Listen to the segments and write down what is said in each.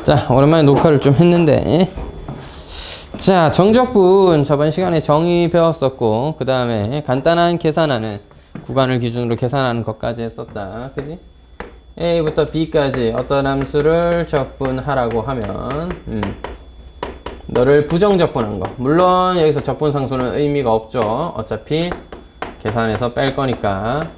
자, 오랜만에 녹화를 좀 했는데, 자, 정적분 저번 시간에 정의 배웠었고, 그 다음에 간단한 계산하는 구간을 기준으로 계산하는 것까지 했었다. 그지? A부터 B까지 어떤 함수를 적분하라고 하면 너를 부정적분한 거. 물론 여기서 적분상수는 의미가 없죠. 어차피 계산해서 뺄 거니까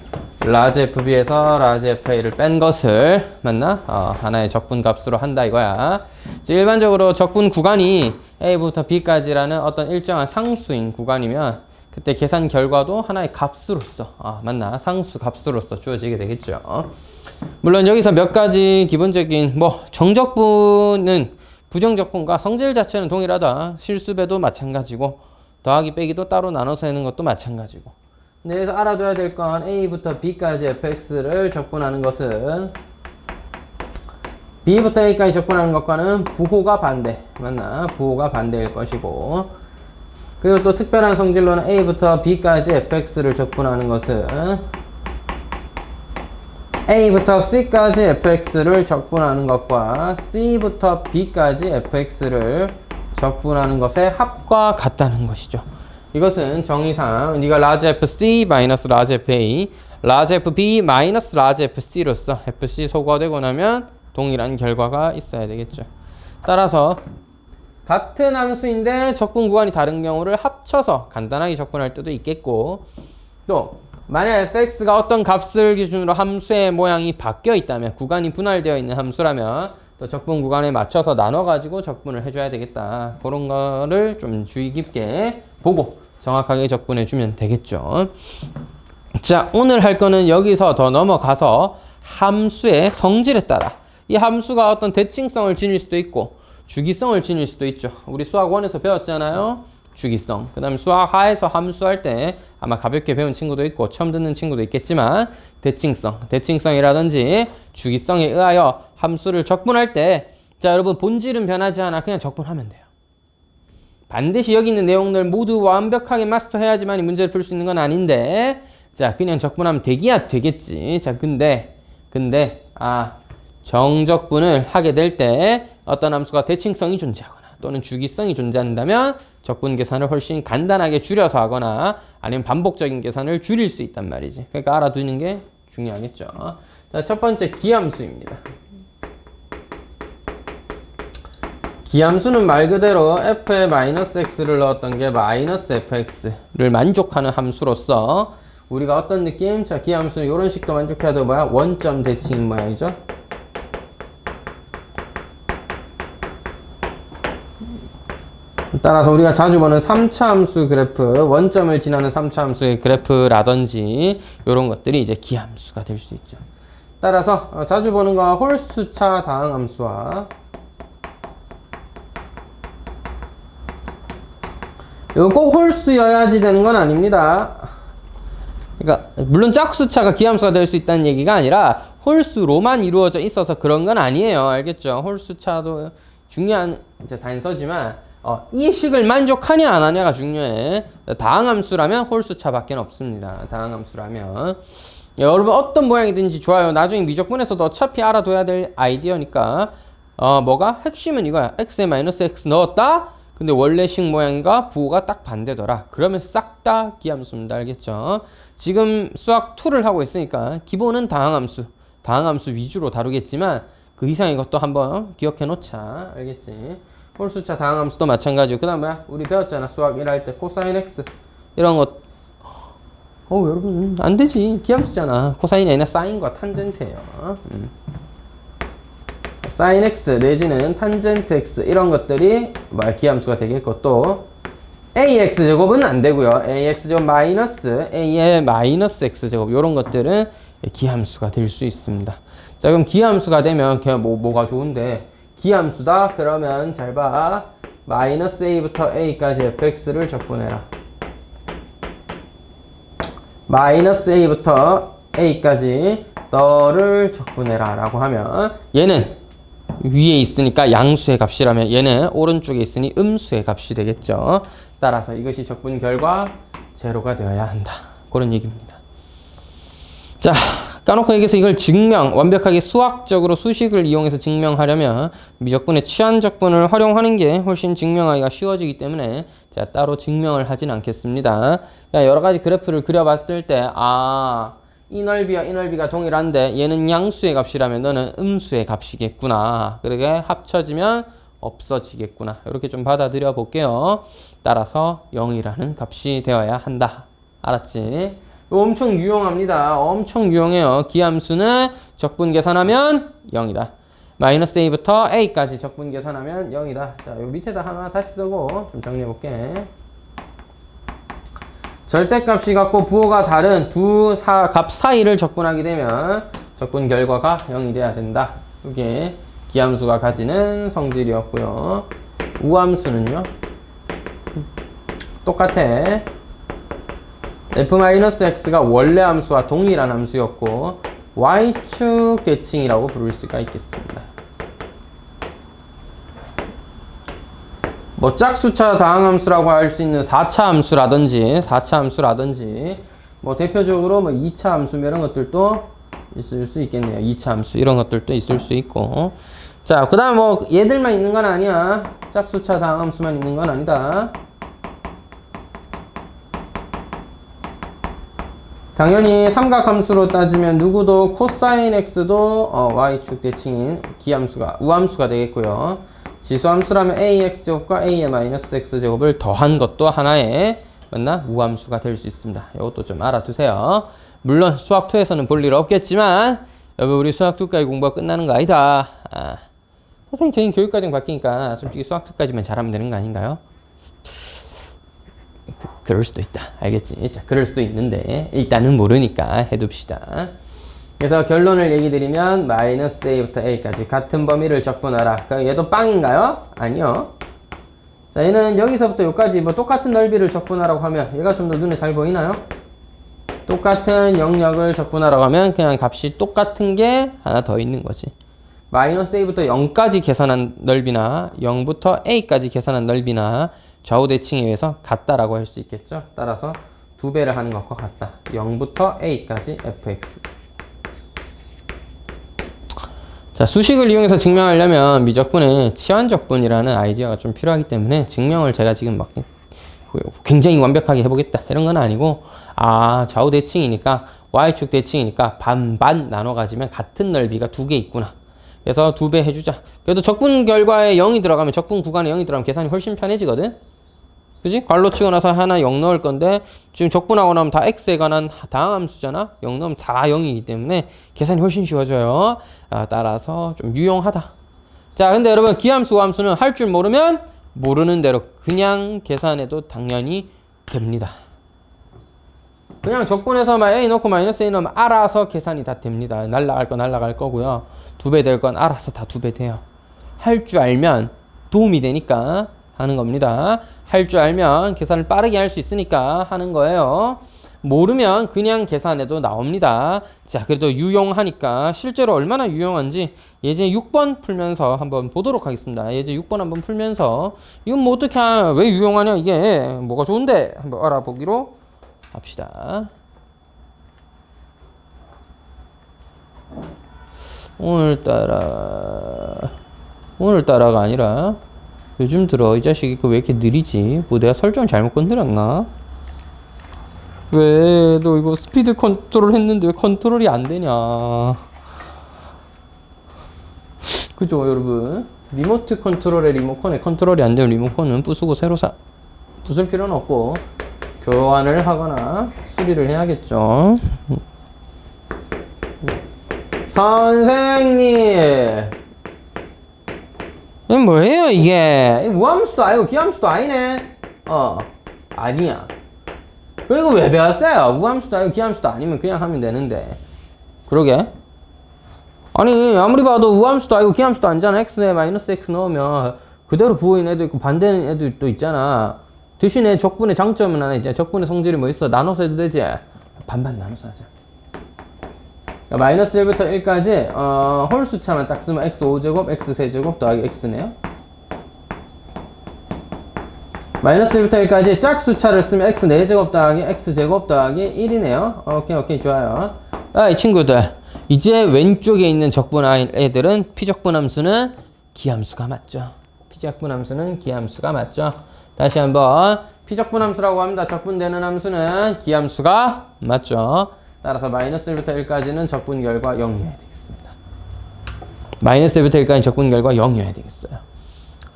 라지 FB에서 라지 FA를 뺀 것을 맞나? 하나의 적분 값으로 한다 이거야. 일반적으로 적분 구간이 A부터 B까지라는 어떤 일정한 상수인 구간이면 그때 계산 결과도 하나의 값으로서 맞나? 상수 값으로서 주어지게 되겠죠. 물론 여기서 몇 가지 기본적인 정적분은 부정적분과 성질 자체는 동일하다. 실수배도 마찬가지고 더하기 빼기도 따로 나눠서 하는 것도 마찬가지고. 근데 여기서 알아둬야 될 건 A부터 B까지 fx를 적분하는 것은 B부터 A까지 적분하는 것과는 부호가 반대. 맞나? 부호가 반대일 것이고, 그리고 또 특별한 성질로는 A부터 B까지 fx를 적분하는 것은 A부터 C까지 fx를 적분하는 것과 C부터 B까지 fx를 적분하는 것의 합과 같다는 것이죠. 이것은 정의상 네가 라지 FC 마이너스 라지 FA, 라지 FB 마이너스 라지 FC로서 FC 소거되고 나면 동일한 결과가 있어야 되겠죠. 따라서 같은 함수인데 적분 구간이 다른 경우를 합쳐서 간단하게 적분할 때도 있겠고, 또 만약 fx가 어떤 값을 기준으로 함수의 모양이 바뀌어 있다면, 구간이 분할되어 있는 함수라면 또 적분 구간에 맞춰서 나눠가지고 적분을 해줘야 되겠다. 그런 거를 좀 주의 깊게 보고 정확하게 적분해주면 되겠죠. 자, 오늘 할 거는 여기서 더 넘어가서 함수의 성질에 따라 이 함수가 어떤 대칭성을 지닐 수도 있고 주기성을 지닐 수도 있죠. 우리 수학 1에서 배웠잖아요. 주기성. 그 다음에 수학 하에서 함수할 때 아마 가볍게 배운 친구도 있고 처음 듣는 친구도 있겠지만 대칭성이라든지 주기성에 의하여 함수를 적분할 때, 자, 여러분 본질은 변하지 않아. 그냥 적분하면 돼요. 반드시 여기 있는 내용들 모두 완벽하게 마스터해야지만 이 문제를 풀 수 있는 건 아닌데, 자, 그냥 적분하면 되기야 되겠지. 자, 근데 정적분을 하게 될 때 어떤 함수가 대칭성이 존재하거나 또는 주기성이 존재한다면 적분 계산을 훨씬 간단하게 줄여서 하거나 아니면 반복적인 계산을 줄일 수 있단 말이지. 그러니까 알아두는 게 중요하겠죠. 자, 첫 번째 기함수입니다. 기함수는 말 그대로 f에 마이너스 x를 넣었던 게 마이너스 fx를 만족하는 함수로서 우리가 어떤 느낌? 자, 기함수는 이런 식도 만족해야 되고 원점 대칭인 모양이죠. 따라서 우리가 자주 보는 3차 함수 그래프, 원점을 지나는 3차 함수의 그래프라든지 이런 것들이 이제 기함수가 될 수 있죠. 따라서 자주 보는 거 홀수차 다항함수와 이거 꼭 홀수여야지 되는 건 아닙니다. 그러니까 물론 짝수차가 기함수가 될 수 있다는 얘기가 아니라 홀수로만 이루어져 있어서 그런 건 아니에요. 알겠죠? 홀수차도 중요한 이제 단서지만 이 식을 만족하냐 안 하냐가 중요해. 다항함수라면 홀수차밖에 없습니다. 다항함수라면 여러분 어떤 모양이든지 좋아요. 나중에 미적분에서도 어차피 알아둬야 될 아이디어니까 뭐가? 핵심은 이거야. x에 마이너스 x 넣었다? 근데 원래식 모양과 부호가 딱 반대더라. 그러면 싹 다 기함수입니다. 알겠죠? 지금 수학 2를 하고 있으니까 기본은 다항함수 위주로 다루겠지만 그 이상의 것도 한번 기억해 놓자. 알겠지? 홀수차 다항함수도 마찬가지고, 그 다음 뭐야? 우리 배웠잖아. 수학 1 할 때 코사인 x 이런 것. 여러분 안 되지. 기함수잖아. 코사인이 아니라 사인과 탄젠트예요. 사인 x 내지는 탄젠트 x 이런 것들이 기함수가 되겠고, 또 ax 제곱은 안 되고요. ax 제곱 마이너스 a의 마이너스 x 제곱 이런 것들은 기함수가 될 수 있습니다. 자, 그럼 기함수가 되면 뭐가 좋은데? 기함수다? 그러면 잘 봐. 마이너스 a부터 a까지 fx를 적분해라. 마이너스 a부터 a까지 너를 적분해라 라고 하면 얘는 위에 있으니까 양수의 값이라면 얘는 오른쪽에 있으니 음수의 값이 되겠죠. 따라서 이것이 적분 결과 제로가 되어야 한다. 그런 얘기입니다. 자, 까놓고 얘기해서 이걸 완벽하게 수학적으로 수식을 이용해서 증명하려면 미적분의 치환적분을 활용하는 게 훨씬 증명하기가 쉬워지기 때문에 제가 따로 증명을 하진 않겠습니다. 여러 가지 그래프를 그려봤을 때, 이 넓이와 이 넓이가 동일한데 얘는 양수의 값이라면 너는 음수의 값이겠구나. 그러게 합쳐지면 없어지겠구나. 이렇게 좀 받아들여 볼게요. 따라서 0이라는 값이 되어야 한다. 알았지? 엄청 유용합니다. 엄청 유용해요. 기함수는 적분 계산하면 0이다. 마이너스 a부터 a까지 적분 계산하면 0이다. 자, 요 밑에다 하나 다시 쓰고 좀 정리해 볼게. 절대값이 같고 부호가 다른 값 사이를 적분하게 되면 적분 결과가 0이 돼야 된다. 이게 기함수가 가지는 성질이었고요. 우함수는요, 똑같아. f-x가 원래 함수와 동일한 함수였고 y축 대칭이라고 부를 수가 있겠습니다. 뭐 짝수차 다항함수라고 할 수 있는 4차 함수라든지 뭐 대표적으로 뭐 2차 함수 이런 것들도 있을 수 있겠네요. 2차 함수 이런 것들도 있을 수 있고. 자, 그 다음 뭐 얘들만 있는 건 아니야. 짝수차 다항함수만 있는 건 아니다. 당연히 삼각함수로 따지면 누구도 코사인 x도 y축 대칭인 우함수가 되겠고요. 지수함수라면 ax제곱과 a의 마이너스 x제곱을 더한 것도 하나의 우함수가 될 수 있습니다. 이것도 좀 알아두세요. 물론 수학2에서는 볼 일 없겠지만 여러분 우리 수학2까지 공부가 끝나는 거 아니다. 선생님 저희 교육과정 바뀌니까 솔직히 수학2까지만 잘하면 되는 거 아닌가요? 그럴 수도 있다. 알겠지? 자, 그럴 수도 있는데 일단은 모르니까 해둡시다. 그래서 결론을 얘기 드리면 마이너스 a부터 a까지 같은 범위를 적분하라. 그럼 얘도 빵인가요? 아니요. 자, 얘는 여기서부터 여기까지 뭐 똑같은 넓이를 적분하라고 하면 얘가 좀 더 눈에 잘 보이나요? 똑같은 영역을 적분하라고 하면 그냥 값이 똑같은 게 하나 더 있는 거지. 마이너스 a부터 0까지 계산한 넓이나 0부터 a까지 계산한 넓이나 좌우 대칭에 의해서 같다라고 할 수 있겠죠. 따라서 2배를 하는 것과 같다. 0부터 a까지 fx. 자, 수식을 이용해서 증명하려면 미적분의 치환적분이라는 아이디어가 좀 필요하기 때문에 증명을 제가 지금 막 굉장히 완벽하게 해보겠다 이런 건 아니고, 좌우 대칭이니까 y축 대칭이니까 반반 나눠 가지면 같은 넓이가 2개 있구나. 그래서 2배 해주자. 그래도 적분 결과에 0이 들어가면, 적분 구간에 0이 들어가면 계산이 훨씬 편해지거든. 그지? 괄로 치고 나서 하나 0 넣을 건데 지금 적분하고 나면 다 x에 관한 다항함수잖아. 0 넣으면 4, 0이기 때문에 계산이 훨씬 쉬워져요. 따라서 좀 유용하다. 자, 근데 여러분 기함수, 우함수는 할 줄 모르면 모르는 대로 그냥 계산해도 당연히 됩니다. 그냥 적분해서 막 a 넣고 마이너스 a 넣으면 알아서 계산이 다 됩니다. 날라갈 건 날라갈 거고요. 2배 될 건 알아서 다 2배 돼요. 할 줄 알면 도움이 되니까 하는 겁니다. 할 줄 알면 계산을 빠르게 할 수 있으니까 하는 거예요. 모르면 그냥 계산해도 나옵니다. 자, 그래도 유용하니까 실제로 얼마나 유용한지 예제 6번 풀면서 한번 보도록 하겠습니다. 예제 6번 한번 풀면서 이건 뭐 어떻게 왜 유용하냐, 이게 뭐가 좋은데 한번 알아보기로 합시다. 오늘따라가 아니라 요즘 들어 이 자식이 왜 이렇게 느리지? 뭐 내가 설정 잘못 건드렸나? 왜 너 이거 스피드 컨트롤 했는데 왜 컨트롤이 안 되냐? 그죠, 여러분? 리모트 컨트롤에 리모컨에 컨트롤이 안 되면 리모컨은 부수고 새로 부술 필요는 없고 교환을 하거나 수리를 해야겠죠. 선생님, 뭐예요 이게? 우함수도 아니고 기함수도 아니네. 아니야. 그리고 왜 배웠어요? 우함수도 아니고 기함수도 아니면 그냥 하면 되는데. 그러게. 아니 아무리 봐도 우함수도 아니고 기함수도 아니잖아. x에 마이너스 x 넣으면 그대로 부호인 애도 있고 반대는 애도 또 있잖아. 대신에 적분의 장점은 하나 있잖아. 적분의 성질이 뭐 있어? 나눠서 해도 되지? 반반 나눠서 하자. 마이너스 1부터 1까지 홀수차만 딱 쓰면 x 5제곱 x 3제곱 더하기 x네요. 마이너스 1부터 1까지 짝수차를 쓰면 x 4제곱 더하기 x제곱 더하기 1이네요. 오케이 좋아요. 이 친구들 이제 왼쪽에 있는 적분 애들은 피적분함수는 기함수가 맞죠. 피적분함수는 기함수가 맞죠. 다시 한번 피적분함수라고 합니다. 적분되는 함수는 기함수가 맞죠. 따라서 마이너스 1부터 1까지는 적분 결과 0이어야 되겠습니다. 마이너스 1부터 1까지 적분 결과 0이어야 되겠어요.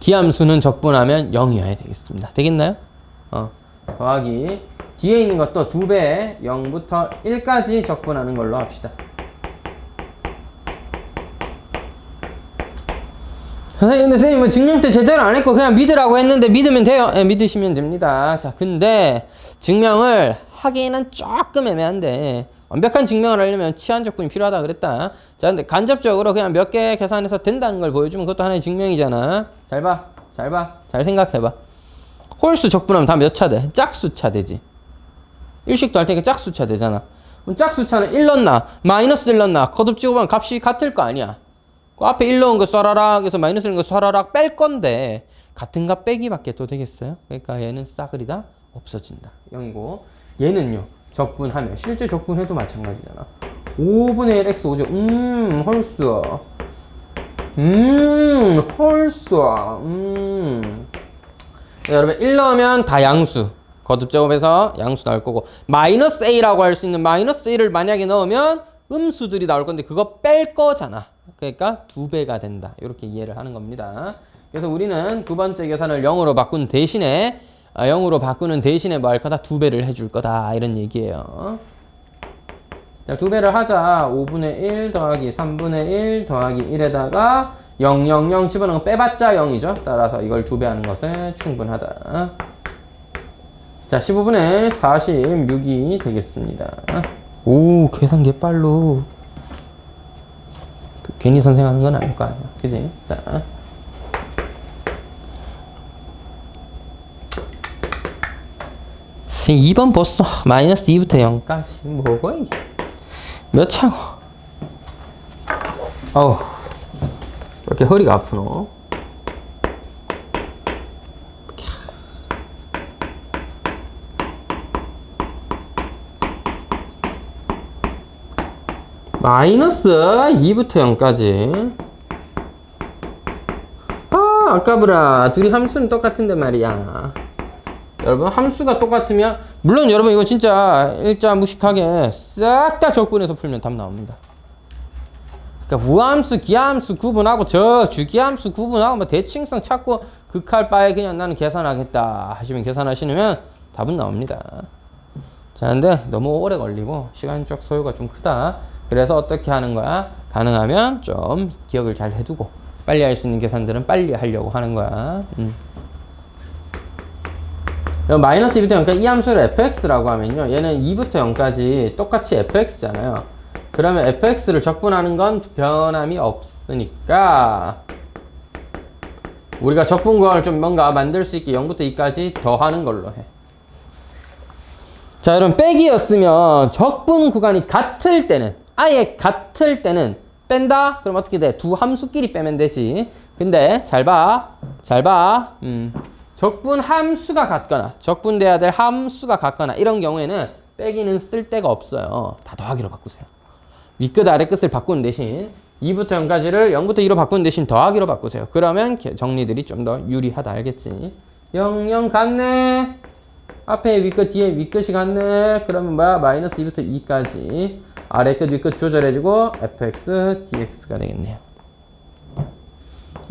기함수는 적분하면 0이어야 되겠습니다. 되겠나요? 더하기 뒤에 있는 것도 2배 0부터 1까지 적분하는 걸로 합시다. 근데 선생님 뭐 증명 때 제대로 안 했고 그냥 믿으라고 했는데 믿으면 돼요. 네, 믿으시면 됩니다. 자, 근데 증명을 하기에는 조금 애매한데 완벽한 증명을 하려면 치환적분이 필요하다 그랬다. 자, 근데 간접적으로 그냥 몇 개 계산해서 된다는 걸 보여주면 그것도 하나의 증명이잖아. 잘 봐. 잘 생각해봐. 홀수 적분하면 다 몇 차 돼? 짝수차 되지. 일식도 할 테니까 짝수차 되잖아. 그럼 짝수차는 1 넣나? 마이너스 1 넣나? 거듭 찍어보면 값이 같을 거 아니야. 그 앞에 1 넣은 거 쏴라락 해서 마이너스 1 넣은 거 쏴라락 뺄 건데 같은 값 빼기밖에 또 되겠어요? 그러니까 얘는 싸그리 다 없어진다. 0이고 얘는요. 적분하면 실제 적분해도 마찬가지잖아. 5분의 1 x 5죠. 홀수. 홀수. 여러분 1 넣으면 다 양수. 거듭 제곱해서 양수 나올 거고 마이너스 a라고 할 수 있는 마이너스 1을 만약에 넣으면 음수들이 나올 건데 그거 뺄 거잖아. 그러니까 2배가 된다. 이렇게 이해를 하는 겁니다. 그래서 우리는 두 번째 계산을 0으로 바꾸는 대신에 뭐 할 거다? 2배를 해줄 거다. 이런 얘기예요. 자, 2배를 하자. 5분의 1 더하기 3분의 1 더하기 1에다가 0, 0, 0 집어넣은 거 빼봤자 0이죠. 따라서 이걸 2배 하는 것에 충분하다. 자, 15분의 46이 되겠습니다. 오, 계산 개빨로. 괜히 선생하는 건 아닐 거 아니야. 그지? 자. 선생님 2번 벌써 마이너스 2부터 0까지 뭐고 이게? 몇 차고? 어우, 왜 이렇게 허리가 아프노? 마이너스 2부터 0까지. 아까보라 둘이 함수는 똑같은데 말이야. 여러분 함수가 똑같으면 물론 여러분 이거 진짜 일자 무식하게 싹 다 적분해서 풀면 답 나옵니다. 그러니까 우함수 기함수 구분하고 저 주기함수 구분하고 뭐 대칭성 찾고 극할 바에 그냥 나는 계산하겠다 하시면 계산하시면 답은 나옵니다. 자, 근데 너무 오래 걸리고 시간적 소요가 좀 크다. 그래서 어떻게 하는 거야? 가능하면 좀 기억을 잘 해두고 빨리 할 수 있는 계산들은 빨리 하려고 하는 거야. 마이너스 2부터 0까지 이 함수를 fx라고 하면요. 얘는 2부터 0까지 똑같이 fx잖아요. 그러면 fx를 적분하는 건 변함이 없으니까 우리가 적분구간을 좀 뭔가 만들 수 있게 0부터 2까지 더하는 걸로 해. 자, 여러분 빼기였으면 적분 구간이 같을 때는 아예 같을 때는 뺀다? 그럼 어떻게 돼? 두 함수끼리 빼면 되지. 근데 잘 봐. 적분 함수가 같거나 적분돼야 될 함수가 같거나 이런 경우에는 빼기는 쓸 데가 없어요. 다 더하기로 바꾸세요. 윗끝 아래끝을 바꾸는 대신 2부터 0까지를 0부터 2로 바꾸는 대신 더하기로 바꾸세요. 그러면 정리들이 좀 더 유리하다. 알겠지? 0, 0 같네. 앞에 윗끝 뒤에 윗끝이 같네. 그러면 뭐야? 마이너스 2부터 2까지 아래끝 윗끝 조절해주고 fx dx가 되겠네요.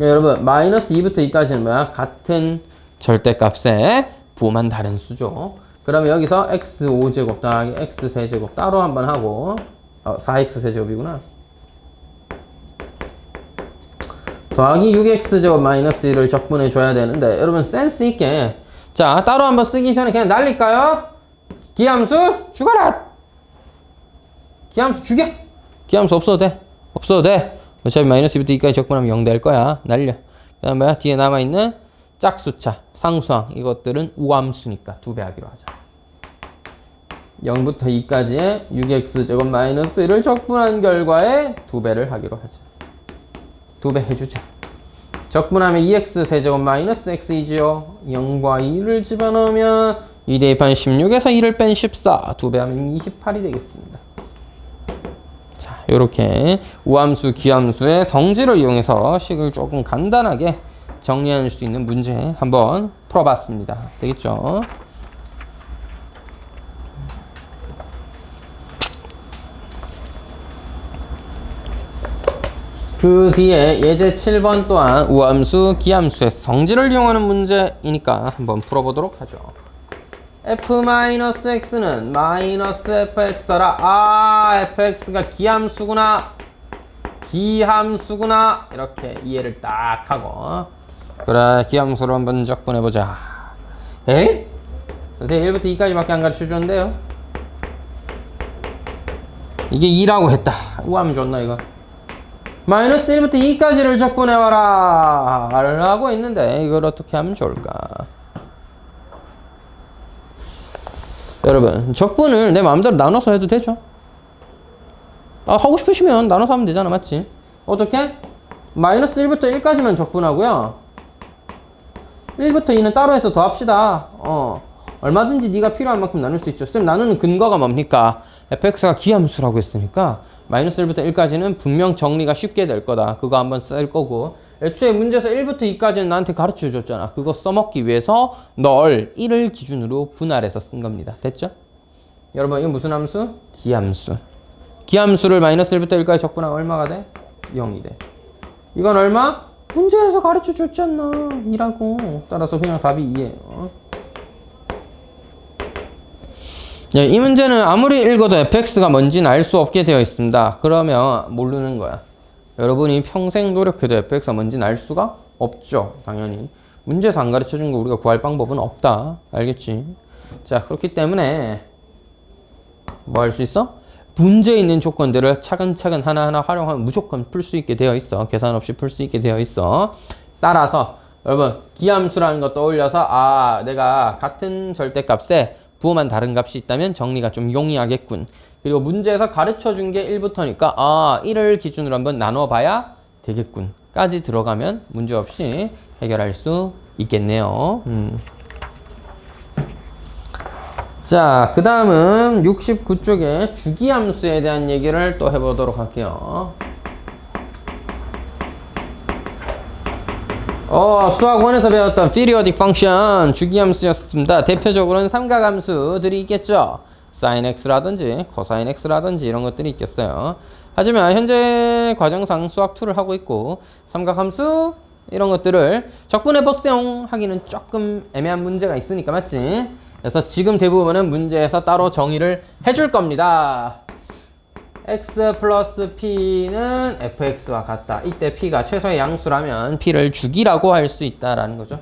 여러분 마이너스 2부터 2까지는 뭐야? 같은 절대값에 부호만 다른 수죠. 그러면 여기서 x5제곱 더하기 x3제곱 따로 한번 하고 4x3제곱이구나. 더하기 6x제곱 마이너스 1을 적분해 줘야 되는데 여러분 센스 있게 자 따로 한번 쓰기 전에 그냥 날릴까요? 기함수 죽어라! 기함수 죽여! 기함수 없어도 돼. 없어도 돼. 어차피 마이너스 2부터 2까지 적분하면 0 될 거야. 날려. 그 다음 뭐야? 뒤에 남아있는 짝수차, 상수항 이것들은 우함수니까 2배 하기로 하자. 0부터 2까지의 6x제곱 마이너스 1을 적분한 결과에 2배를 하기로 하자. 2배 해주자. 적분하면 2x 세제곱 마이너스 x이지요. 0과 2를 집어넣으면 2 대입한 16에서 1을 뺀 14. 2배 하면 28이 되겠습니다. 요렇게 우함수, 기함수의 성질을 이용해서 식을 조금 간단하게 정리할 수 있는 문제 한번 풀어봤습니다. 되겠죠? 그 뒤에 예제 7번 또한 우함수, 기함수의 성질을 이용하는 문제이니까 한번 풀어보도록 하죠. f-x는 마이너스 fx더라. 아, fx가 기함수구나. 기함수구나. 이렇게 이해를 딱 하고. 그래, 기함수로 한번 적분해보자. 에이? 선생님 1부터 2까지밖에 안 가르쳐줬는데요. 이게 2라고 했다. 우함 좋나 이거? 마이너스 1부터 2까지를 적분해와라 라고 했는데 이걸 어떻게 하면 좋을까? 여러분, 적분을 내 마음대로 나눠서 해도 되죠? 아, 하고 싶으시면 나눠서 하면 되잖아, 맞지? 어떻게? 마이너스 1부터 1까지만 적분하고요. 1부터 2는 따로 해서 더합시다. 얼마든지 네가 필요한 만큼 나눌 수 있죠. 쌤, 나누는 근거가 뭡니까? fx가 기함수라고 했으니까 마이너스 1부터 1까지는 분명 정리가 쉽게 될 거다. 그거 한번 쓸 거고, 애초에 문제에서 1부터 2까지는 나한테 가르쳐 줬잖아. 그거 써먹기 위해서 널 1을 기준으로 분할해서 쓴 겁니다. 됐죠? 여러분, 이건 무슨 함수? 기함수. 기함수를 마이너스 1부터 1까지 적분하면 얼마가 돼? 0이 돼. 이건 얼마? 문제에서 가르쳐 줬잖아. 2라고. 따라서 그냥 답이 2예요. 예, 이 문제는 아무리 읽어도 fx가 뭔지는 알 수 없게 되어 있습니다. 그러면 모르는 거야. 여러분이 평생 노력해도 fx가 뭔지는 알 수가 없죠. 당연히. 문제에서 안 가르쳐준 거 우리가 구할 방법은 없다. 알겠지? 자, 그렇기 때문에 뭐 할 수 있어? 문제에 있는 조건들을 차근차근 하나하나 활용하면 무조건 풀 수 있게 되어 있어. 계산 없이 풀 수 있게 되어 있어. 따라서 여러분, 기함수라는 거 떠올려서 아, 내가 같은 절대값에 부호만 다른 값이 있다면 정리가 좀 용이하겠군. 그리고 문제에서 가르쳐준 게 1부터니까 아, 1을 기준으로 한번 나눠봐야 되겠군 까지 들어가면 문제없이 해결할 수 있겠네요. 자, 그 다음은 69쪽에 주기함수에 대한 얘기를 또 해보도록 할게요. 수학 1에서 배웠던 periodic function 주기함수였습니다. 대표적으로는 삼각함수들이 있겠죠. sin x라든지 cosine x라든지 이런 것들이 있겠어요. 하지만 현재 과정상 수학 2를 하고 있고 삼각함수 이런 것들을 적분해보세요 하기는 조금 애매한 문제가 있으니까, 맞지? 그래서 지금 대부분은 문제에서 따로 정의를 해줄 겁니다. x 플러스 p는 fx와 같다. 이때 p가 최소의 양수라면 p를 주기라고 할 수 있다라는 거죠.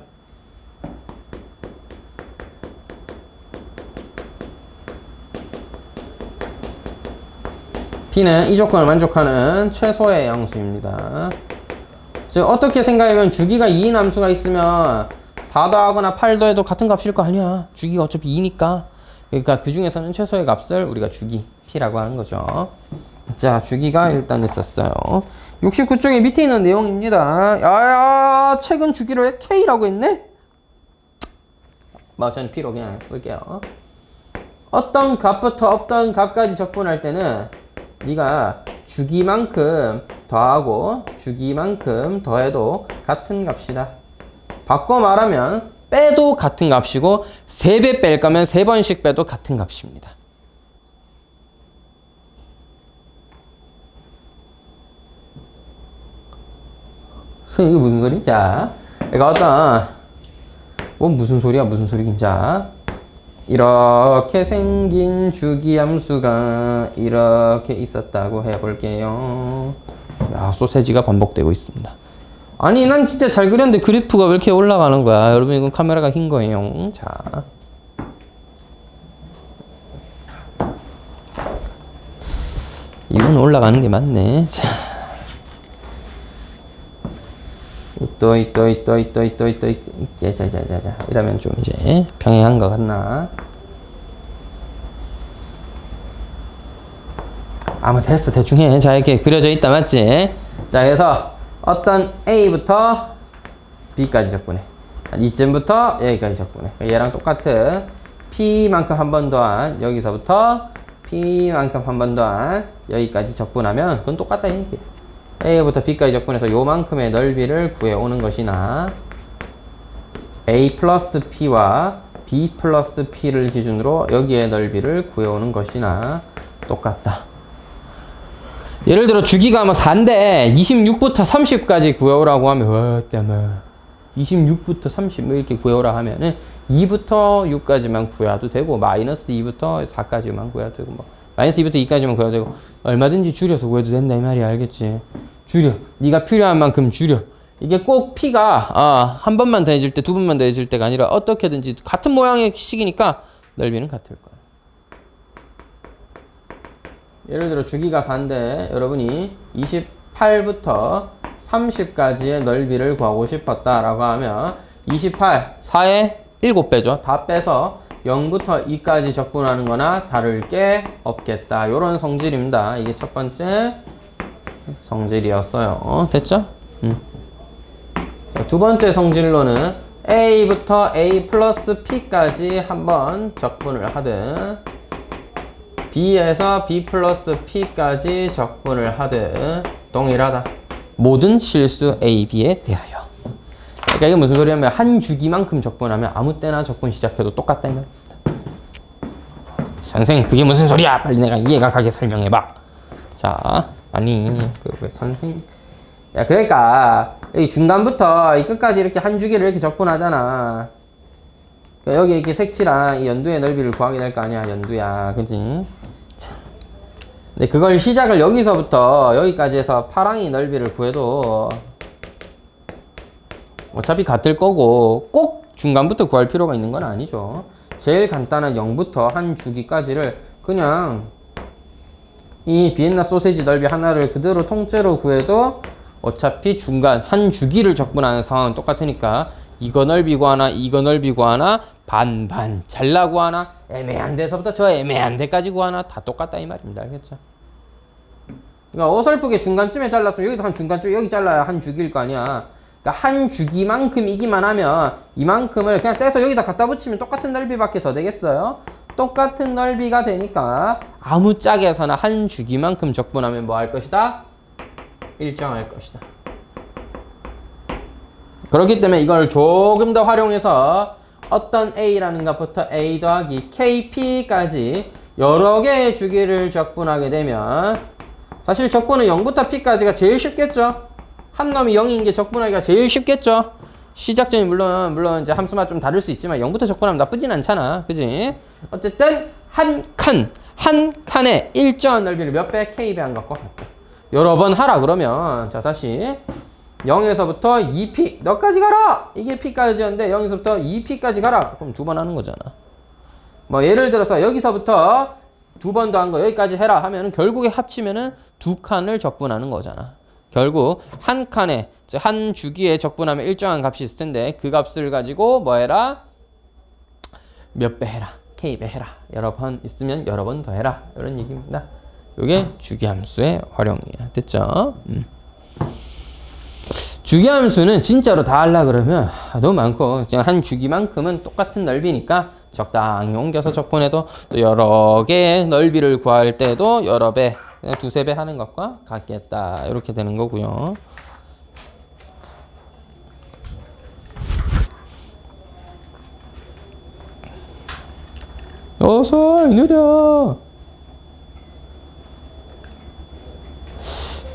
p는 이 조건을 만족하는 최소의 양수입니다. 즉 어떻게 생각하면 주기가 2인 함수가 있으면 4도 하거나 8도 해도 같은 값일 거 아니야. 주기가 어차피 2니까. 그러니까 그 중에서는 최소의 값을 우리가 주기 p라고 하는 거죠. 자, 주기가 일단 있었어요. 69쪽에 밑에 있는 내용입니다. 야야, 책은 주기를 k라고 했네? 뭐 저는 p로 그냥 쓸게요. 어떤 값부터 어떤 값까지 적분할 때는 네가 주기만큼 더하고 주기만큼 더해도 같은 값이다. 바꿔 말하면 빼도 같은 값이고 3배 뺄 거면 3번씩 빼도 같은 값입니다. 선생님, 이게 무슨 소리? 자, 그러니까 무슨 소리야, 무슨 소리긴. 자, 이렇게 생긴 주기함수가 이렇게 있었다고 해볼게요. 야, 소세지가 반복되고 있습니다. 아니, 난 진짜 잘 그렸는데 그래프가 왜 이렇게 올라가는 거야? 여러분, 이건 카메라가 흰 거예요. 자, 이건 올라가는 게 맞네. 자, 또 자. 이러면 좀 이제 평행한 것 같나? 아마 됐어. 대충 해. 자, 이렇게 그려져 있다. 맞지? 자, 그래서 어떤 A부터 B까지 적분해. 이쯤부터 여기까지 적분해. 얘랑 똑같은 P만큼 한 번 더한 여기서부터 P만큼 한 번 더한 여기까지 적분하면 그건 똑같다 이 얘기야. A부터 B까지 적분해서 요만큼의 넓이를 구해오는 것이나 A 플러스 P와 B 플러스 P를 기준으로 여기의 넓이를 구해오는 것이나 똑같다. 예를 들어 주기가 뭐 4인데 26부터 30까지 구해오라고 하면 26부터 30 이렇게 구해오라 하면은 2부터 6까지만 구해도 되고 마이너스 2부터 4까지만 구해도 되고 뭐 마이너스 2부터 2까지만 구해도 되고 얼마든지 줄여서 구해도 된다 이 말이야. 알겠지? 줄여. 네가 필요한 만큼 줄여. 이게 꼭 P가 한 번만 더해질 때 두 번만 더해질 때가 아니라 어떻게든지 같은 모양의 식이니까 넓이는 같을 거야. 예를 들어 주기가 4인데 여러분이 28부터 30까지의 넓이를 구하고 싶었다라고 하면 28, 4에 7배죠. 다 빼서 0부터 2까지 적분하는 거나 다를 게 없겠다. 요런 성질입니다. 이게 첫 번째 성질이었어요. 됐죠? 두 번째 성질로는 A부터 A 플러스 P까지 한번 적분을 하든 B에서 B 플러스 P까지 적분을 하든 동일하다. 모든 실수 A, B에 대하여. 그러니까 이게 무슨 소리냐면 한 주기만큼 적분하면 아무 때나 적분 시작해도 똑같다 이 말입니다. 선생 그게 무슨 소리야? 빨리 내가 이해가 가게 설명해봐. 자, 아니 그 선생 야 그러니까 여기 중간부터 이 끝까지 이렇게 한 주기를 이렇게 적분하잖아. 그러니까 여기 이렇게 색칠한 이 연두의 넓이를 구하게 될 거 아니야. 연두야, 그치? 근데 그걸 시작을 여기서부터 여기까지 해서 파랑이 넓이를 구해도 어차피 같을 거고 꼭 중간부터 구할 필요가 있는 건 아니죠. 제일 간단한 0부터 한 주기까지를 그냥 이 비엔나 소세지 넓이 하나를 그대로 통째로 구해도 어차피 중간 한 주기를 적분하는 상황은 똑같으니까 이거 넓이 구하나 이거 넓이 구하나 반반 잘라 구하나 애매한 데서부터 저 애매한 데까지 구하나 다 똑같다 이 말입니다. 알겠죠? 그러니까 어설프게 중간쯤에 잘랐으면 여기도 한 중간쯤에 여기 잘라야 한 주기일 거 아니야. 그러니까 한 주기만큼이기만 하면 이만큼을 그냥 떼서 여기다 갖다 붙이면 똑같은 넓이밖에 더 되겠어요? 똑같은 넓이가 되니까 아무 짝에서나 한 주기만큼 적분하면 뭐 할 것이다? 일정할 것이다. 그렇기 때문에 이걸 조금 더 활용해서 어떤 A라는 것부터 A 더하기 KP까지 여러 개의 주기를 적분하게 되면 사실 적분은 0부터 P까지가 제일 쉽겠죠? 한 놈이 0인 게 적분하기가 제일 쉽겠죠? 시작점이 물론 이제 함수만 좀 다를 수 있지만 0부터 적분하면 나쁘진 않잖아. 그지? 어쨌든 한 칸에 일정한 넓이를 몇 배? K배 한 것과 같다. 여러 번 하라 그러면 자 다시 0에서부터 2P 너까지 가라! 이게 P까지였는데 0에서부터 2P까지 가라! 그럼 두 번 하는 거잖아. 뭐 예를 들어서 여기서부터 두 번 더 한 거 여기까지 해라 하면은 결국에 합치면은 두 칸을 적분하는 거잖아. 결국 한 칸에 한 주기에 적분하면 일정한 값이 있을 텐데 그 값을 가지고 뭐 해라? 몇 배 해라. K배 해라. 여러 번 있으면 여러 번 더 해라. 이런 얘기입니다. 이게 주기함수의 활용이야. 됐죠? 주기함수는 진짜로 다 하려 그러면 너무 많고 그냥 한 주기만큼은 똑같은 넓이니까 적당히 옮겨서 적분해도 또 여러 개의 넓이를 구할 때도 여러 배 그냥 두세 배 하는 것과 같겠다. 이렇게 되는 거고요. 어서 느려.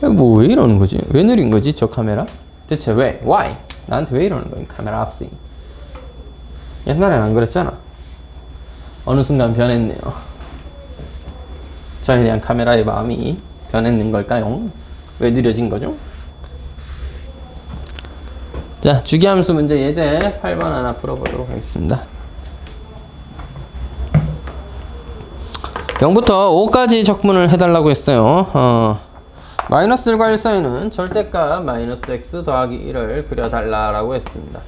뭐 왜 이러는 거지? 왜 느린 거지 저 카메라? 대체 왜? Why? 나한테 왜 이러는 거야 카메라 씨. 옛날엔 안 그랬잖아. 어느 순간 변했네요. 저에 대한 카메라의 마음이 변했는 걸까요? 왜 느려진 거죠? 자, 주기함수 문제 예제 8번 하나 풀어보도록 하겠습니다. 0부터 5까지 적분을 해달라고 했어요. 마이너스 1과 1 사이는 절대값 마이너스 x 더하기 1을 그려달라고 했습니다.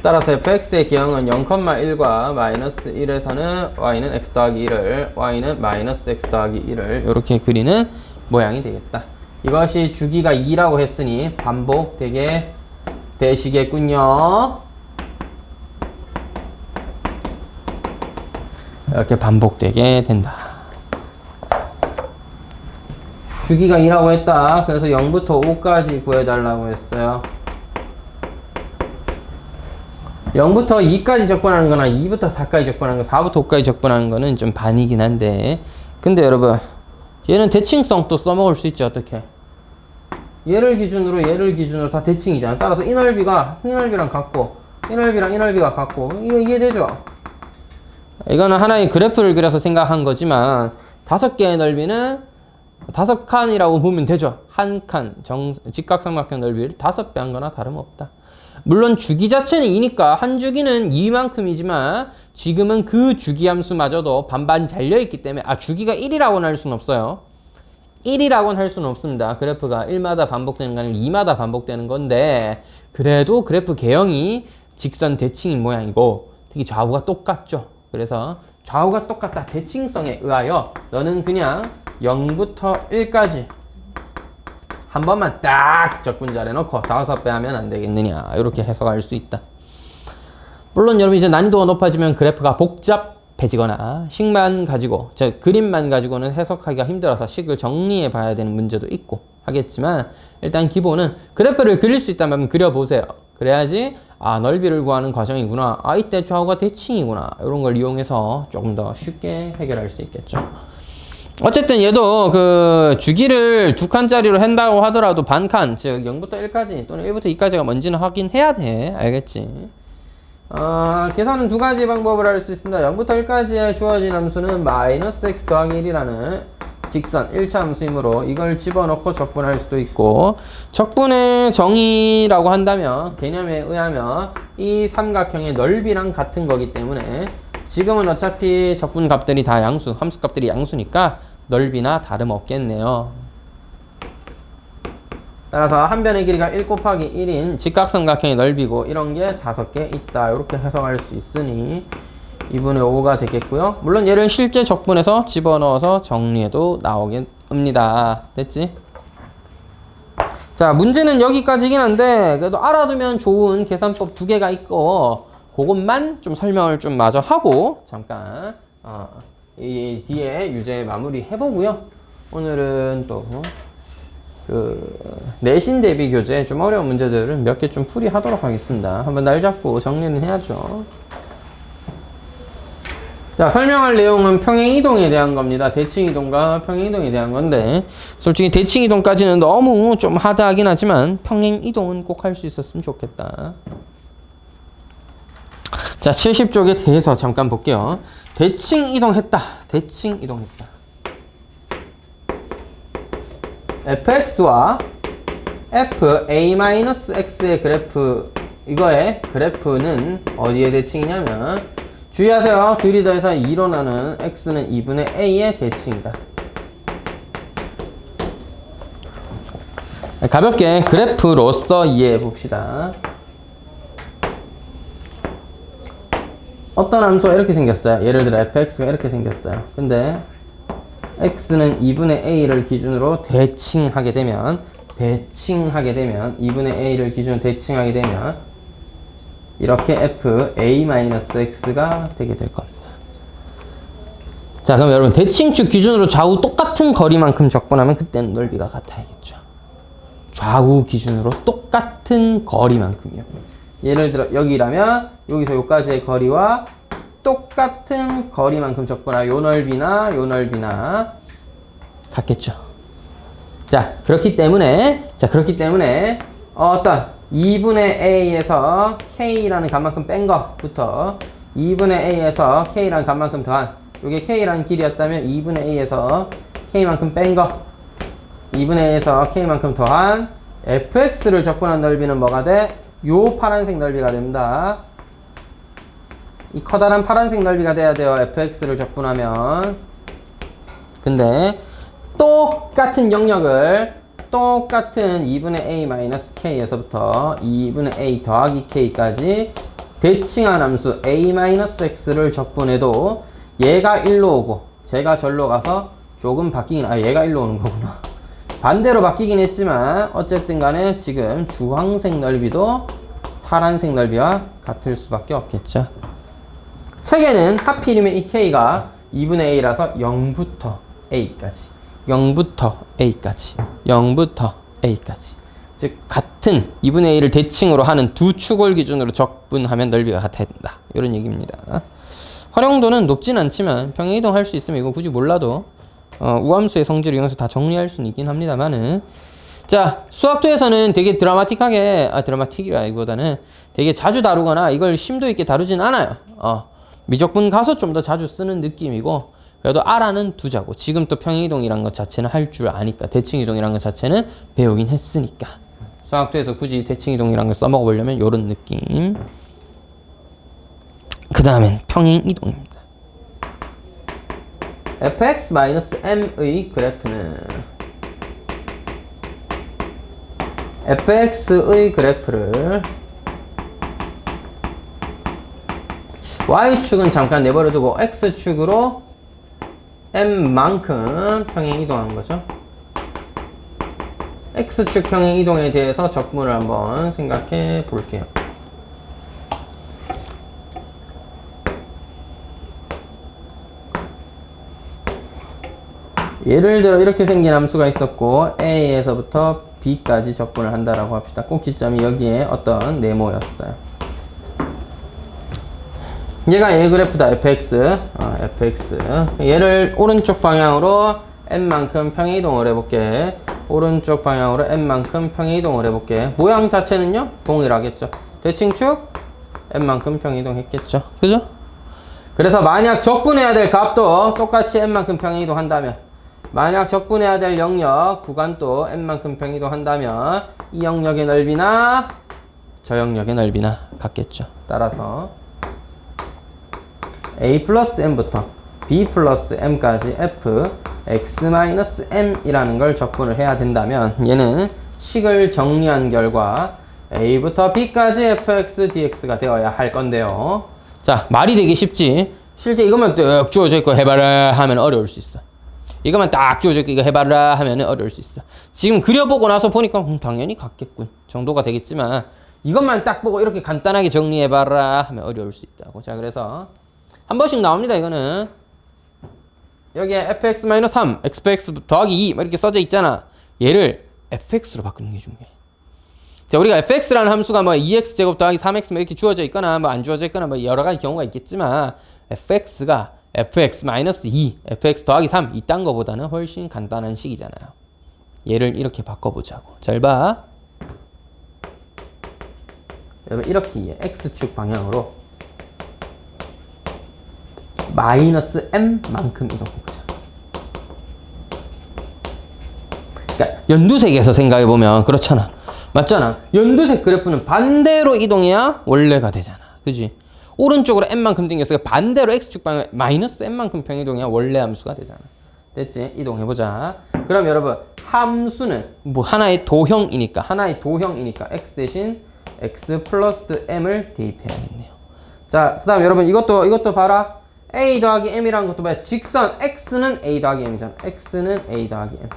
따라서 fx의 기형은 0,1과 마이너스 1에서는 y는 x 더하기 1을 y는 마이너스 x 더하기 1을 이렇게 그리는 모양이 되겠다. 이것이 주기가 2라고 했으니 반복되게 되시겠군요. 이렇게 반복되게 된다. 주기가 2라고 했다. 그래서 0부터 5까지 구해달라고 했어요. 0부터 2까지 적분하는 거나 2부터 4까지 적분하는 거, 4부터 5까지 적분하는 거는 좀 반이긴 한데, 근데 여러분, 얘는 대칭성 또 써먹을 수 있죠. 어떻게? 얘를 기준으로 다 대칭이잖아. 따라서 이 넓이랑 같고, 이 넓이가 같고, 이거 이해되죠? 이거는 하나의 그래프를 그려서 생각한 거지만, 5개의 넓이는 5칸이라고 보면 되죠. 한 칸, 직각삼각형 넓이를 5배 한 거나 다름없다. 물론 주기 자체는 2니까 한 주기는 2만큼이지만 지금은 그 주기 함수마저도 반반 잘려있기 때문에 주기가 1이라고는 할 수는 없어요. 1이라고는 할 수는 없습니다. 그래프가 1마다 반복되는 거 아니고 2마다 반복되는 건데 그래도 그래프 개형이 직선 대칭인 모양이고 특히 좌우가 똑같죠. 그래서 좌우가 똑같다. 대칭성에 의하여 너는 그냥 0부터 1까지 한 번만 딱 적분자를 해놓고 5배 하면 안 되겠느냐. 이렇게 해석할 수 있다. 물론 여러분 이제 난이도가 높아지면 그래프가 복잡해지거나 식만 가지고, 그림만 가지고는 해석하기가 힘들어서 식을 정리해 봐야 되는 문제도 있고 하겠지만 일단 기본은 그래프를 그릴 수 있다면 그려보세요. 그래야지 넓이를 구하는 과정이구나. 이때 좌우가 대칭이구나. 이런 걸 이용해서 조금 더 쉽게 해결할 수 있겠죠. 어쨌든 얘도 그 주기를 2칸짜리로 한다고 하더라도 반칸, 즉 0부터 1까지 또는 1부터 2까지가 뭔지는 확인해야 돼. 알겠지? 계산은 두 가지 방법을 할 수 있습니다. 0부터 1까지에 주어진 함수는 -x 더하기 1이라는 직선 1차 함수이므로 이걸 집어넣고 적분할 수도 있고, 적분의 정의라고 한다면 개념에 의하면 이 삼각형의 넓이랑 같은 거기 때문에 지금은 어차피 적분 값들이 다 함수 값들이 양수니까 넓이나 다름없겠네요. 따라서 한 변의 길이가 1 곱하기 1인 직각삼각형의 넓이고 이런 게 5개 있다. 이렇게 해석할 수 있으니 2분의 5가 되겠고요. 물론 얘를 실제 적분해서 집어넣어서 정리해도 나오겠습니다. 됐지? 자, 문제는 여기까지긴 한데 그래도 알아두면 좋은 계산법 2개가 있고 그것만 좀 설명을 좀 마저 하고 잠깐 이 뒤에 유제 마무리 해보고요. 오늘은 또 내신 대비 교재 좀 어려운 문제들을 몇 개 좀 풀이하도록 하겠습니다. 한번 날 잡고 정리는 해야죠. 자, 설명할 내용은 평행이동에 대한 겁니다. 대칭이동과 평행이동에 대한 건데 솔직히 대칭이동까지는 너무 좀 하드하긴 하지만 평행이동은 꼭 할 수 있었으면 좋겠다. 자, 70쪽에 대해서 잠깐 볼게요. 대칭이동했다. fx와 fa-x의 그래프, 이거의 그래프는 어디에 대칭이냐면 주의하세요. 둘이 더해서 2로 나눈 x는 2분의 a의 대칭이다. 가볍게 그래프로서 이해해 봅시다. 어떤 함수가 이렇게 생겼어요. 예를 들어 fx가 이렇게 생겼어요. 근데 x는 2분의 a를 기준으로 대칭하게 되면 2분의 a를 기준으로 대칭하게 되면 이렇게 fa-x가 되게 될 겁니다. 자, 그럼 여러분 대칭축 기준으로 좌우 똑같은 거리만큼 적분하면 그때는 넓이가 같아야겠죠. 좌우 기준으로 똑같은 거리만큼이요. 예를 들어 여기라면 여기서 여기까지의 거리와 똑같은 거리만큼 적분하여 요 넓이나 같겠죠. 자, 그렇기 때문에 어떤 2분의 a에서 k라는 값만큼 뺀 것부터 2분의 a에서 k라는 값만큼 더한, 요게 k라는 길이였다면 2분의 a에서 k만큼 뺀 거, 2분의 a에서 k만큼 더한 fx를 적분한 넓이는 뭐가 돼? 요 파란색 넓이가 됩니다. 이 커다란 파란색 넓이가 돼야 돼요. fx를 적분하면. 근데 똑같은 영역을 똑같은 2분의 a-k에서부터 2분의 a 더하기 k까지 대칭한 함수 a-x를 적분해도 얘가 1로 오고 제가 절로 가서 조금 바뀌긴, 얘가 1로 오는 거구나. 반대로 바뀌긴 했지만 어쨌든 간에 지금 주황색 넓이도 파란색 넓이와 같을 수밖에 없겠죠. 세개는 하필이면 이 k가 2분의 a라서 0부터 a까지 0부터 a까지 0부터 a까지 즉 같은 2분의 1을 대칭으로 하는 두 축을 기준으로 적분하면 넓이가 같아야 된다. 이런 얘기입니다. 활용도는 높진 않지만 평행이동 할 수 있으면 이거 굳이 몰라도 우함수의 성질을 이용해서 다 정리할 수는 있긴 합니다만은 자 수학2에서는 되게 드라마틱이라기보다는 되게 자주 다루거나 이걸 심도 있게 다루진 않아요. 미적분 가서 좀 더 자주 쓰는 느낌이고 그래도 알아는 두자고 지금 또 평행이동이란 것 자체는 할 줄 아니까 대칭이동이란 것 자체는 배우긴 했으니까 수학도에서 굳이 대칭이동이란 걸 써먹어 보려면 이런 느낌. 그 다음엔 평행이동입니다. fx-m의 그래프는 fx의 그래프를 y축은 잠깐 내버려두고 x축으로 m만큼 평행이동한 거죠. x축 평행이동에 대해서 적분을 한번 생각해 볼게요. 예를 들어 이렇게 생긴 함수가 있었고 a에서부터 b까지 적분을 한다라고 합시다. 꼭지점이 여기에 어떤 네모였어요. 얘가 A 그래프다. fx. 얘를 오른쪽 방향으로 n만큼 평행이동을 해볼게. 오른쪽 방향으로 n만큼 평행이동을 해볼게. 모양 자체는요 동일하겠죠. 대칭축 n만큼 평행이동했겠죠. 그죠? 그래서 만약 적분해야 될 값도 똑같이 n만큼 평행이동한다면, 만약 적분해야 될 영역 구간도 n만큼 평행이동한다면 이 영역의 넓이나 저 영역의 넓이나 같겠죠. 따라서 a 플러스 m부터 b 플러스 m까지 f x 마이너스 m이라는 걸 적분을 해야 된다면 얘는 식을 정리한 결과 a부터 b까지 fx dx가 되어야 할 건데요. 자, 말이 되게 쉽지. 실제 이것만 딱 주어져 있고 해봐라 하면 어려울 수 있어. 이것만 딱 주어져 있고 이거 해봐라 하면 어려울 수 있어. 지금 그려보고 나서 보니까 당연히 같겠군 정도가 되겠지만, 이것만 딱 보고 이렇게 간단하게 정리해봐라 하면 어려울 수 있다고. 자, 그래서 한 번씩 나옵니다. 이거는 여기에 fx-3, xx 더하기 2 이렇게 써져 있잖아. 얘를 fx로 바꾸는 게 중요해. 자, 우리가 fx라는 함수가 뭐 2x제곱 더하기 3x 뭐 이렇게 주어져 있거나 뭐 안 주어져 있거나 뭐 여러 가지 경우가 있겠지만, fx가 fx-2, fx 더하기 3 이딴 거보다는 훨씬 간단한 식이잖아요. 얘를 이렇게 바꿔보자고. 잘 봐. 여러분 이렇게 x축 방향으로 마이너스 m만큼 이동해보자. 그러니까 연두색에서 생각해보면 그렇잖아. 맞잖아. 연두색 그래프는 반대로 이동해야 원래가 되잖아. 그지? 오른쪽으로 m만큼 당겼으니까 반대로 x축 방향 마이너스 m만큼 평이동해야 원래 함수가 되잖아. 됐지? 이동해보자. 그럼 여러분 함수는 뭐 하나의 도형이니까 x 대신 x 플러스 m을 대입해야겠네요. 자, 그 다음 여러분 이것도 봐라. a 더하기 m이라는 것도 봐야 직선 x는 a 더하기 m이잖아. x는 a 더하기 m.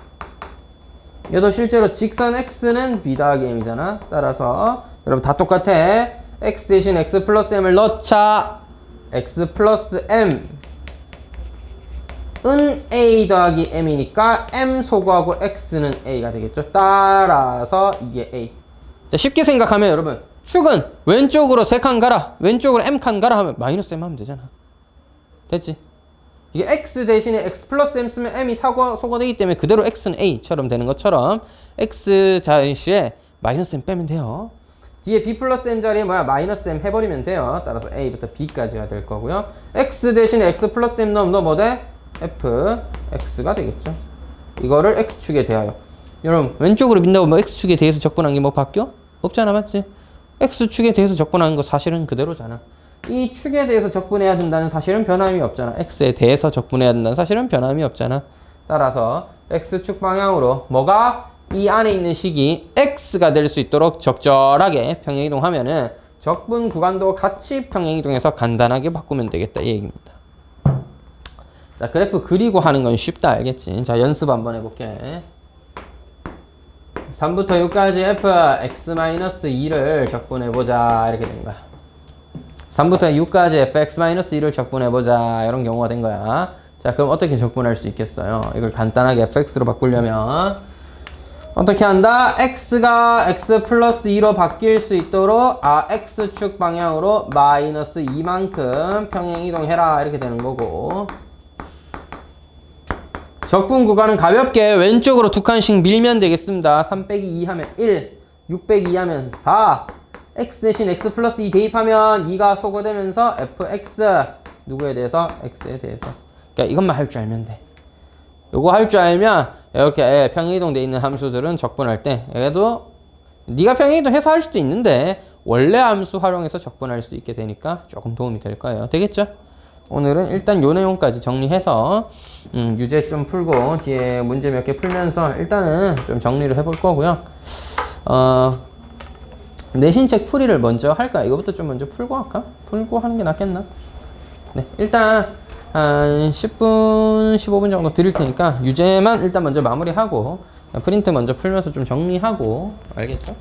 얘도 실제로 직선 x는 b 더하기 m이잖아. 따라서 여러분 다 똑같아. x 대신 x 플러스 m을 넣자. x 플러스 m은 a 더하기 m이니까 m 소거하고 x는 a가 되겠죠. 따라서 이게 a. 자, 쉽게 생각하면 여러분 축은 왼쪽으로 3칸 가라, 왼쪽으로 m칸 가라 하면 마이너스 m 하면 되잖아. 됐지? 이게 x 대신에 x 플러스 m 쓰면 m이 소거되기 때문에 그대로 x는 a처럼 되는 것처럼 x 자리에 마이너스 m 빼면 돼요. 뒤에 b 플러스 m 자리에 뭐야? 마이너스 m 해버리면 돼요. 따라서 a부터 b까지가 될 거고요. x 대신에 x 플러스 m 넣으면 뭐 돼? f, x가 되겠죠. 이거를 x축에 대하여. 여러분 왼쪽으로 민다고 뭐 x축에 대해서 적분한 게 뭐 바뀌어? 없잖아. 맞지? x축에 대해서 적분하는 거 사실은 그대로잖아. 이 축에 대해서 적분해야 된다는 사실은 변함이 없잖아. x에 대해서 적분해야 된다는 사실은 변함이 없잖아. 따라서 x축 방향으로 뭐가 이 안에 있는 식이 x가 될 수 있도록 적절하게 평행이동하면은 적분 구간도 같이 평행이동해서 간단하게 바꾸면 되겠다 이 얘기입니다. 자, 그래프 그리고 하는 건 쉽다 알겠지? 자, 연습 한번 해볼게. 3부터 6까지 f x-2를 적분해보자 이렇게 된 거야. 3부터 6까지 fx-2를 적분해보자 이런 경우가 된 거야. 자, 그럼 어떻게 적분할 수 있겠어요? 이걸 간단하게 fx로 바꾸려면 어떻게 한다? x가 x 플러스 2로 바뀔 수 있도록 x축 방향으로 마이너스 2만큼 평행 이동해라 이렇게 되는 거고, 적분 구간은 가볍게 왼쪽으로 두 칸씩 밀면 되겠습니다. 3 빼기 2 하면 1, 6 빼기 2 하면 4, x 대신 x 플러스 2 대입하면 2가 소거되면서 fx 누구에 대해서? x에 대해서. 그러니까 이것만 할 줄 알면 돼. 요거 할 줄 알면 이렇게 평행이동돼 있는 함수들은 적분할 때 얘도 네가 평행이동해서 할 수도 있는데 원래 함수 활용해서 적분할 수 있게 되니까 조금 도움이 될 거예요. 되겠죠? 오늘은 일단 요 내용까지 정리해서 유제 좀 풀고 뒤에 문제 몇 개 풀면서 일단은 좀 정리를 해볼 거고요. 내신책 풀이를 먼저 할까? 이거부터 좀 먼저 풀고 할까? 풀고 하는 게 낫겠나? 네, 일단 한 10분, 15분 정도 드릴 테니까 유제만 일단 먼저 마무리하고 프린트 먼저 풀면서 좀 정리하고, 알겠죠?